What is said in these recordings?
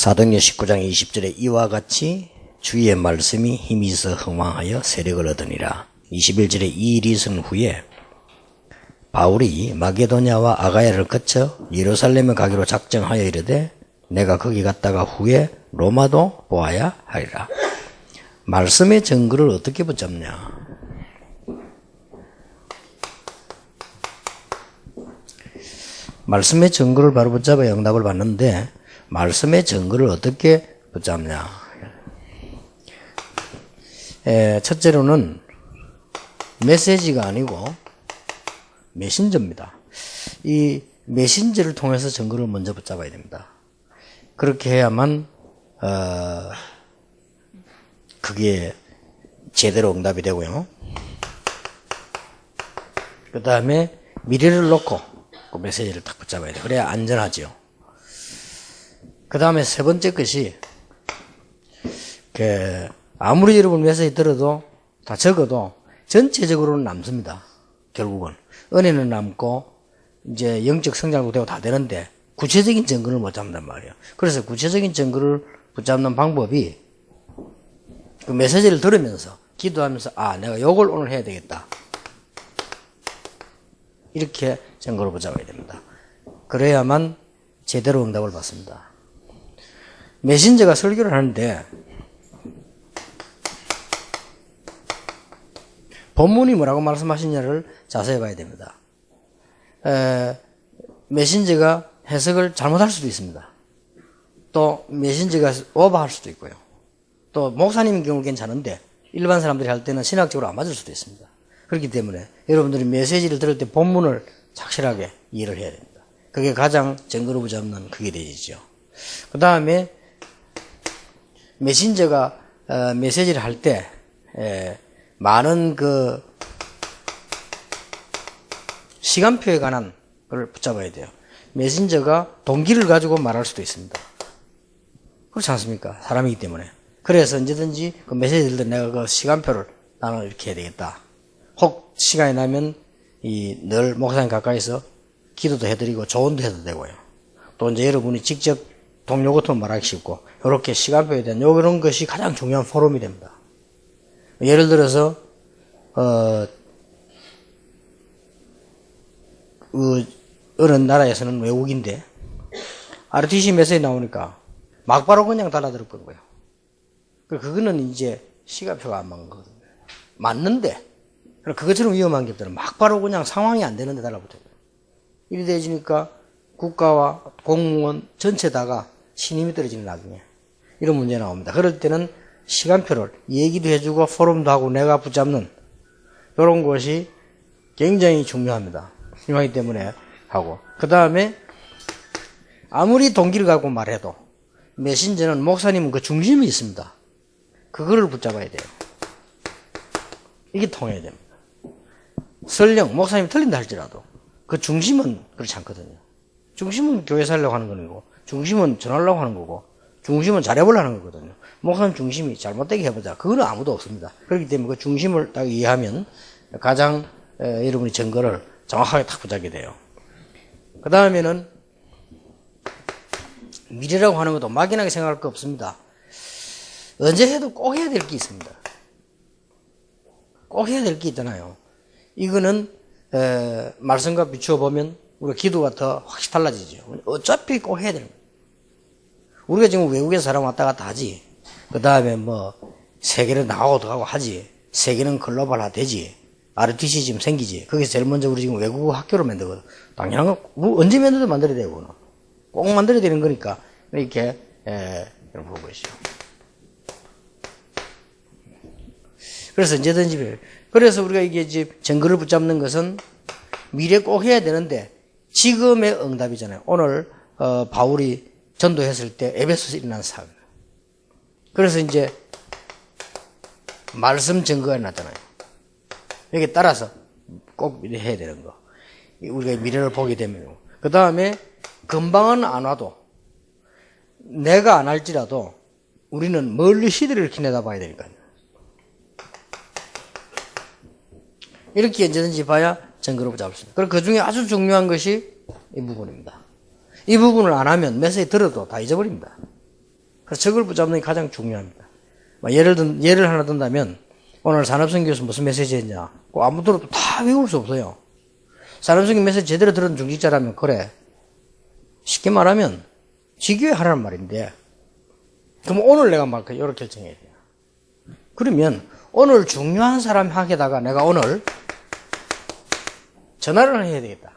사도행전 19장 20절에 이와 같이 주의 말씀이 힘이 있어 흥왕하여 세력을 얻으니라. 21절에 이 일이 있은 후에 바울이 마게도냐와 아가야를 거쳐 예루살렘에 가기로 작정하여 이르되 내가 거기 갔다가 후에 로마도 보아야 하리라. 말씀의 증거를 어떻게 붙잡냐? 말씀의 증거를 바로 붙잡아야 응답을 받는데 말씀의 증거를 어떻게 붙잡냐? 첫째로는 메시지가 아니고 메신저입니다. 이 메신저를 통해서 증거를 먼저 붙잡아야 됩니다. 그렇게 해야만 그게 제대로 응답이 되고요. 그 다음에 미래를 놓고 그 메시지를 딱 붙잡아야 돼요. 그래야 안전하죠. 그 다음에 세 번째 것이 아무리 여러분 메시지 들어도 다 적어도 전체적으로는 남습니다. 결국은 은혜는 남고 이제 영적 성장도 되고 다 되는데 구체적인 증거를 못 잡는단 말이에요. 그래서 구체적인 증거를 붙잡는 방법이 그 메시지를 들으면서 기도하면서 내가 요걸 오늘 해야 되겠다. 이렇게 증거를 붙잡아야 됩니다. 그래야만 제대로 응답을 받습니다. 메신저가 설교를 하는데 본문이 뭐라고 말씀하시냐를 자세히 봐야 됩니다. 메신저가 해석을 잘못할 수도 있습니다. 또 메신저가 오버할 수도 있고요. 또 목사님인 경우 괜찮은데 일반 사람들이 할 때는 신학적으로 안 맞을 수도 있습니다. 그렇기 때문에 여러분들이 메시지를 들을 때 본문을 착실하게 이해를 해야 됩니다. 그게 가장 증거로 붙잡는 그게 되죠. 그 다음에 메신저가 메시지를 할 때 많은 그 시간표에 관한 걸 붙잡아야 돼요. 메신저가 동기를 가지고 말할 수도 있습니다. 그렇지 않습니까? 사람이기 때문에. 그래서 언제든지 그 메시지 들때 내가 그 시간표를 나는 이렇게 해야 되겠다. 혹 시간이 나면 늘 목사님 가까이서 기도도 해드리고 조언도 해도 되고요. 또 이제 여러분이 직접 동료 같으면 말하기 쉽고 이렇게 시간표에 대한 이런 것이 가장 중요한 포럼이 됩니다. 예를 들어서 어느 나라에서는 외국인데 RTC 메시지 나오니까 막바로 그냥 달라들 거고요. 그거는 이제 시간표가 안 맞는 거거든요. 맞는데 그것처럼 위험한 게 없잖아요. 막바로 그냥 상황이 안 되는데 달라붙어요. 이리 되지니까 국가와 공무원 전체 다가 신임이 떨어지는 나중에 이런 문제 나옵니다. 그럴 때는 시간표를 얘기도 해주고 포럼도 하고 내가 붙잡는 이런 것이 굉장히 중요합니다. 중요하기 때문에 하고 그 다음에 아무리 동기를 갖고 말해도 메신저는 목사님은 그 중심이 있습니다. 그거를 붙잡아야 돼요. 이게 통해야 됩니다. 설령 목사님이 틀린다 할지라도 그 중심은 그렇지 않거든요. 중심은 교회 살려고 하는 거고 중심은 전하려고 하는 거고 중심은 잘해보려는 거거든요. 목사님 중심이 잘못되게 해보자. 그거는 아무도 없습니다. 그렇기 때문에 그 중심을 딱 이해하면 가장 여러분이 증거를 정확하게 딱 붙잡게 돼요. 그 다음에는 미래라고 하는 것도 막연하게 생각할 거 없습니다. 언제 해도 꼭 해야 될 게 있습니다. 꼭 해야 될 게 있잖아요. 이거는 말씀과 비추어 보면 우리가 기도가 더 확실히 달라지죠. 어차피 꼭 해야 되는 거예요. 우리가 지금 외국에서 사람 왔다 갔다 하지. 그 다음에 세계로 나가고 들어가고 하지. 세계는 글로벌화 되지. RTC 지금 생기지. 거기서 제일 먼저 우리 지금 외국 학교를 만들거든. 당연한 거, 언제 만들어야 되고, 꼭 만들어야 되는 거니까, 이렇게, 여러분 보고 계시죠. 그래서 언제든지, 그래서 우리가 이게 이제 증거를 붙잡는 것은 미래 꼭 해야 되는데, 지금의 응답이잖아요. 오늘, 바울이 전도했을 때 에베소에서 일어난 사건. 그래서 이제, 말씀 증거가 났잖아요. 여기에 따라서 꼭 해야 되는 거. 우리가 미래를 보게 되면. 그 다음에 금방은 안 와도 내가 안 할지라도 우리는 멀리 시대를 이렇게 내다봐야 되니까요. 이렇게 언제든지 봐야 증거를 붙잡을 수 있습니다. 그리고 그 중에 아주 중요한 것이 이 부분입니다. 이 부분을 안 하면 메시지 들어도 다 잊어버립니다. 그래서 적을 붙잡는 게 가장 중요합니다. 예를 하나 든다면, 오늘 산업선교에서 무슨 메시지 했냐? 아무도 다 외울 수 없어요. 산업선교 메시지 제대로 들은 중직자라면, 그래. 쉽게 말하면, 지교회 하라는 말인데, 그럼 오늘 내가 막, 이렇게 결정해야 돼요. 그러면, 오늘 중요한 사람 하게다가 내가 오늘 전화를 해야 되겠다.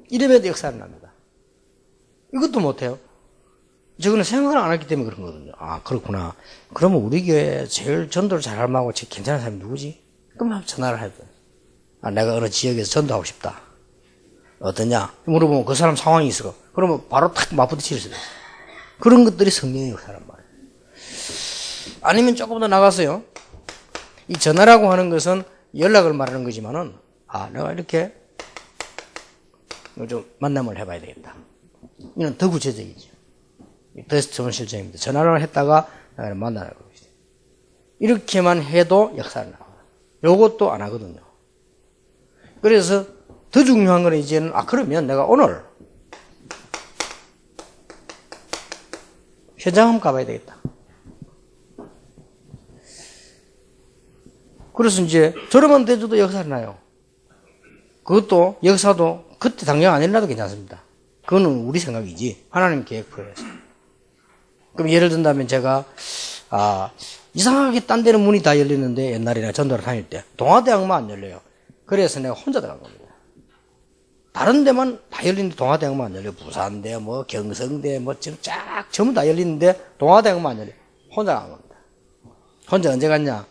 이래야 역사를 납니다. 이것도 못해요. 저거는 생각을 안 했기 때문에 그런 거거든요. 아, 그렇구나. 그러면 우리 교회 제일 전도를 잘할 만하고 제일 괜찮은 사람이 누구지? 그럼 한번 전화를 해야 돼. 아, 내가 어느 지역에서 전도하고 싶다. 어떠냐? 물어보면 그 사람 상황이 있어. 그러면 바로 탁 맞부딪힐 수 있어요. 그런 것들이 성령의 역사란 말이에요. 아니면 조금 더 나가서요. 이 전화라고 하는 것은 연락을 말하는 거지만은, 아, 내가 이렇게 좀 만남을 해봐야 되겠다. 이는 더 구체적이죠. 더 좋은 실정입니다. 전화를 했다가 만나라고 합니다. 이렇게만 해도 역사를 나와요. 요것도 안 하거든요. 그래서 더 중요한 거는 이제는, 아, 그러면 내가 오늘 현장 한번 가봐야 되겠다. 그래서 이제 저러면 대줘도 역사를 나요. 그것도 역사도 그때 당장 안 일어나도 괜찮습니다. 그거는 우리 생각이지 하나님 계획표에서. 그럼 예를 든다면 제가 이상하게 딴 데는 문이 다 열리는데 옛날에 내가 전도를 다닐 때 동아대학만 안 열려요. 그래서 내가 혼자 들어간 겁니다. 다른 데만 다 열리는데 동아대학만 안 열려요. 부산대, 뭐 경성대, 뭐 쫙 전부 다 열리는데 동아대학만 안 열려요. 혼자 간 겁니다. 혼자 언제 갔냐?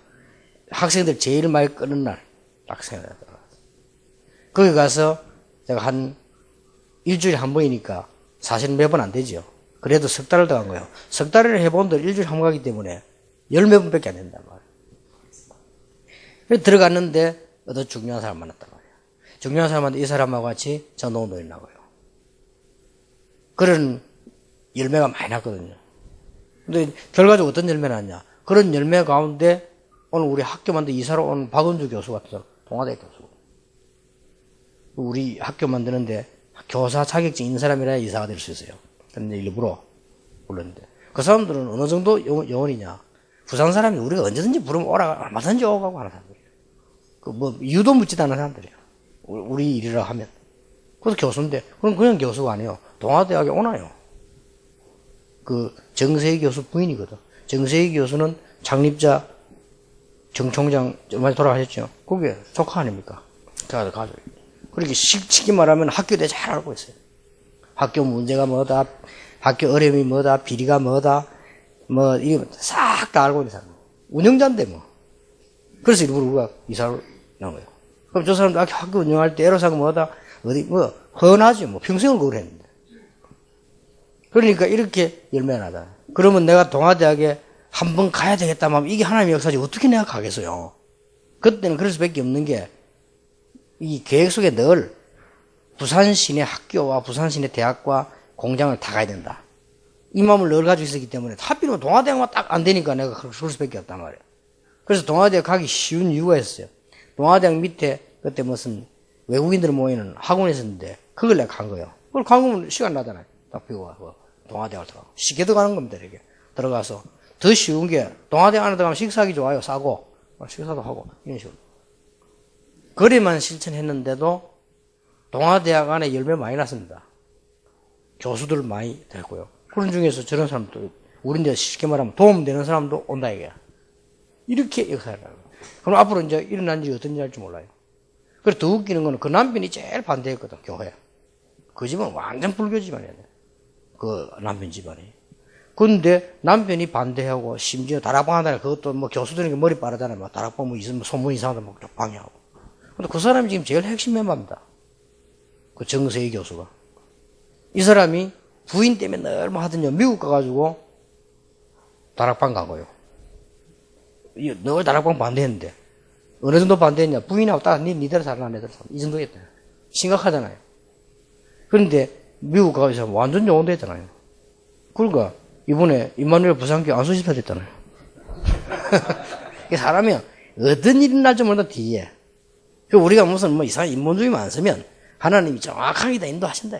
학생들 제일 많이 끄는 날 딱 생각나더라고요. 거기 가서 제가 한 일주일에 한 번이니까 사실은 매번 안 되죠. 그래도 석 달을 더 간 거예요. 석 달을 해본들 일주일에 한 번 가기 때문에 열 몇 번밖에 안 된단 말이에요. 그래서 들어갔는데 어떤 중요한 사람 만났단 말이에요. 중요한 사람한테 이 사람하고 같이 전도운동에 나가요. 그런 열매가 많이 났거든요. 근데 결과적으로 어떤 열매가 났냐? 그런 열매 가운데 오늘 우리 학교 만든 이사로 온 박은주 교수 같은 사람, 동아대 교수. 우리 학교 만드는데 교사 자격증 있는 사람이라 이사가 될 수 있어요. 근데 일부러 불렀는데. 그 사람들은 어느 정도 영혼이냐. 부산 사람이 우리가 언제든지 부르면 오라, 얼마든지 오가고 하는 사람들이에요. 그 뭐, 이유도 묻지도 않은 사람들이에요. 우리 일이라 하면. 그래서 교수인데, 그럼 그냥 교수가 아니에요. 동아대학에 오나요. 그 정세희 교수 부인이거든. 정세희 교수는 창립자 정 총장 많이 돌아가셨죠. 그게 조카 아닙니까? 가족. 그렇게 쉽게 말하면 학교 대 잘 알고 있어요. 학교 문제가 뭐다, 학교 어려움이 뭐다, 비리가 뭐다, 뭐 이거 싹 다 알고 있는 사람. 운영자인데 뭐. 그래서 일부러 우리가 이사를 나온 거예요. 그럼 저 사람도 학교 운영할 때 애로사항 뭐다, 어디 뭐 헌하지 뭐 평생을 그걸 했는데. 그러니까 이렇게 열매가 나다. 그러면 내가 동아대학에 한번 가야 되겠다 하면 이게 하나님의 역사지 어떻게 내가 가겠어요. 그때는 그럴 수밖에 없는 게 이 계획 속에 늘 부산 시내 학교와 부산 시내 대학과 공장을 다 가야 된다. 이 마음을 늘 가지고 있었기 때문에 하필이면 동아대학만 딱 안 되니까 내가 그럴 수밖에 없단 말이에요. 그래서 동아대학 가기 쉬운 이유가 있어요. 동아대학 밑에 그때 무슨 외국인들 모이는 학원이 있었는데 그걸 내가 간 거예요. 그걸 간 거면 시간 나잖아요. 딱 비고 와서 동아대학을 들어가고 쉽게 들어가는 겁니다. 이렇게 들어가서 더 쉬운 게 동아대학 안에 들어가면 식사하기 좋아요. 싸고 식사도 하고 이런 식으로. 거리만 실천했는데도 동아대학 안에 열매 많이 났습니다. 교수들 많이 됐고요. 그런 중에서 저런 사람도 우리인데 쉽게 말하면 도움되는 사람도 온다 이게. 이렇게 역사를 하는 거예요. 그럼 앞으로 이제 일어난 일이 어떤지 할지 몰라요. 그래서 더 웃기는 거는 그 남편이 제일 반대했거든, 교회. 그 집은 완전 불교 집안이야. 그 남편 집안이. 근데 남편이 반대하고 심지어 다락방 한다니 그것도 뭐 교수들이 머리 빠르잖아요. 뭐 다락방 뭐 있으면 소문 이상하다 뭐 방해하고. 근데 그 사람이 지금 제일 핵심 멤버입니다. 그 정세희 교수가. 이 사람이 부인 때문에 늘 뭐 하더니 미국 가가지고 다락방 가고요. 늘 다락방 반대했는데 어느 정도 반대했냐. 부인하고 딱 니대로 살아라 내대로 살아라. 이 정도였다. 심각하잖아요. 그런데 미국 가서 완전 영혼됐잖아요. 그러니까 이번에 임마누엘 부산교회 안수집사 됐잖아요. 사람이 어떤 일이 날지 모른다 뒤에. 우리가 무슨 뭐 이상한 인본주의만 안 쓰면 하나님이 정확하게 다 인도하신다.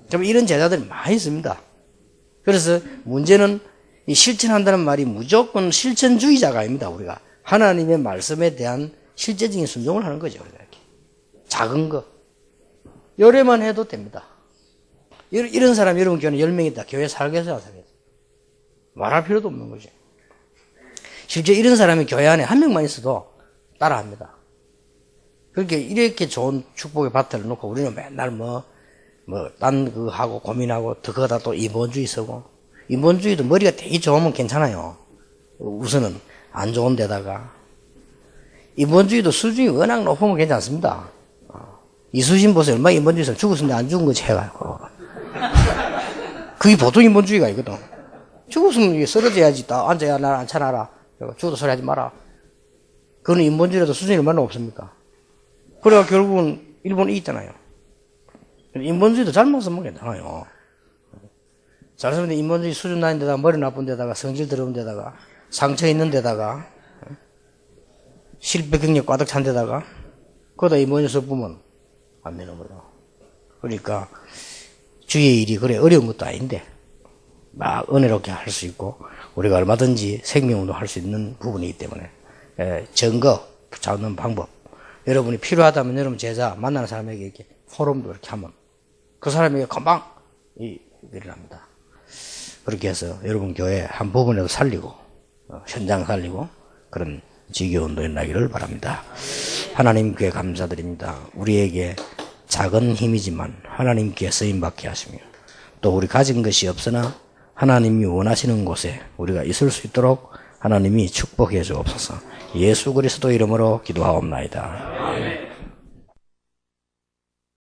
좀 이런 제자들이 많이 있습니다. 그래서 문제는 이 실천한다는 말이 무조건 실천주의자가 아닙니다. 우리가 하나님의 말씀에 대한 실제적인 순종을 하는 거죠. 우리가 이렇게 작은 거 열애만 해도 됩니다. 이런 사람 여러분 교회는 10명 있다. 교회 살겠어요, 안 살겠어요? 말할 필요도 없는 거죠. 실제 이런 사람이 교회 안에 한 명만 있어도 따라합니다. 그렇게 이렇게 좋은 축복의 밭을 놓고 우리는 맨날 딴 거 하고 고민하고 더 그거다 또 인본주의 쓰고 인본주의도 머리가 되게 좋으면 괜찮아요. 우선은 안 좋은 데다가 인본주의도 수준이 워낙 높으면 괜찮습니다. 이수신 보세요. 얼마나 인본주의 있으면 죽었는데 안 죽은 거지 해가지고. 그게 보통 인본주의가 아니거든. 죽었으면 쓰러져야지. 앉아야 날 앉혀놔라. 죽어도 소리 하지 마라. 그건 인본주의라도 수준이 얼마나 높습니까? 그래가 결국은 일본이 이기잖아요. 인본주의도 잘못 쓰면 괜찮아요. 잘 쓰면 인본주의 수준 나는 데다가 머리 나쁜 데다가 성질 더러운 데다가 상처 있는 데다가 실패 경력 가득 찬 데다가 그러다 인본주의 써보면 안 되는 거죠. 그러니까 주의 일이 그래 어려운 것도 아닌데 막 은혜롭게 할 수 있고 우리가 얼마든지 생명으로 할 수 있는 부분이기 때문에 증거 잡는 방법 여러분이 필요하다면 여러분 제자 만나는 사람에게 이렇게 포럼도 이렇게 하면 그 사람에게 금방 일어납니다. 그렇게 해서 여러분 교회 한 부분에도 살리고 현장 살리고 그런 지교운동이 일어나기를 바랍니다. 하나님께 감사드립니다. 우리에게 작은 힘이지만 하나님께 쓰임받게 하시며 또 우리 가진 것이 없으나 하나님이 원하시는 곳에 우리가 있을 수 있도록 하나님이 축복해 주옵소서. 예수 그리스도 이름으로 기도하옵나이다. 아멘.